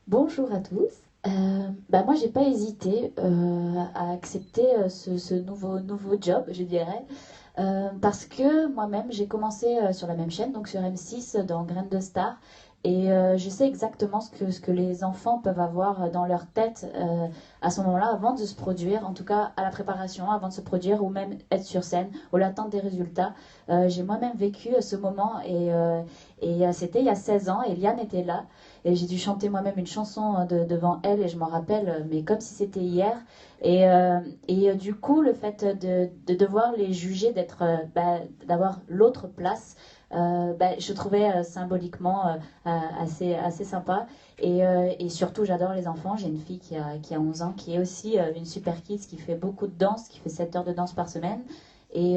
Bonjour à tous. Moi, j'ai pas hésité à accepter ce nouveau job, je dirais, parce que moi-même, j'ai commencé sur la même chaîne, donc sur M6, dans Graines de Star, et je sais exactement ce que les enfants peuvent avoir dans leur tête à ce moment-là, avant de se produire, en tout cas à la préparation, avant de se produire, ou même être sur scène, ou l'attente des résultats. J'ai moi-même vécu ce moment, et c'était il y a 16 ans, et Liane était là. Et j'ai dû chanter moi-même une chanson devant elle et je m'en rappelle, mais comme si c'était hier. Du coup, le fait de devoir les juger, d'avoir l'autre place, je trouvais symboliquement assez sympa. Et surtout, j'adore les enfants. J'ai une fille qui a 11 ans, qui est aussi une super kids, qui fait beaucoup de danse, qui fait 7 heures de danse par semaine. Et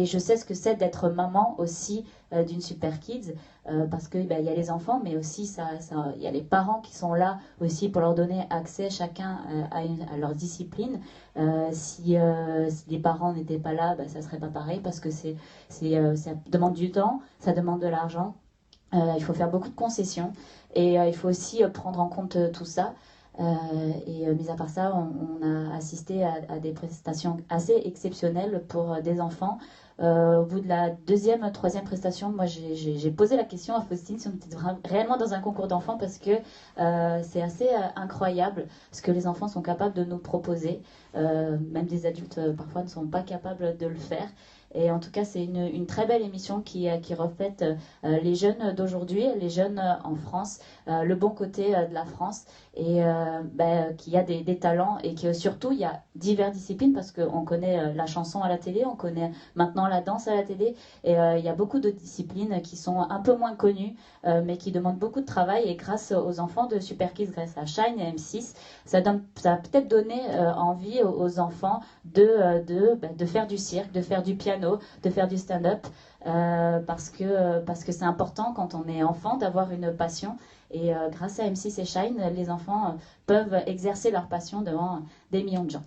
je sais ce que c'est d'être maman aussi d'une super kids parce que il y a les enfants, mais aussi il y a les parents qui sont là aussi pour leur donner accès chacun à leur discipline. Si les parents n'étaient pas là, ça serait pas pareil parce que ça demande du temps, ça demande de l'argent. Il faut faire beaucoup de concessions et il faut aussi prendre en compte tout ça. Mis à part ça, on a assisté à des prestations assez exceptionnelles pour des enfants. Au bout de la deuxième, troisième prestation, moi j'ai posé la question à Faustine si on était réellement dans un concours d'enfants parce que c'est assez incroyable ce que les enfants sont capables de nous proposer. Même des adultes parfois ne sont pas capables de le faire. Et en tout cas, c'est une très belle émission qui reflète les jeunes d'aujourd'hui, les jeunes en France, le bon côté de la France, et qu'il y a des talents et que surtout il y a diverses disciplines parce qu'on connaît la chanson à la télé, on connaît maintenant la danse à la télé, et il y a beaucoup de disciplines qui sont un peu moins connues, mais qui demandent beaucoup de travail. Et grâce aux enfants de Super Kids, grâce à Shine et M6, ça a peut-être donné envie aux enfants de faire du cirque, de faire du piano, de faire du stand-up, parce que c'est important quand on est enfant d'avoir une passion. Et grâce à M6 et Shine, les enfants peuvent exercer leur passion devant des millions de gens.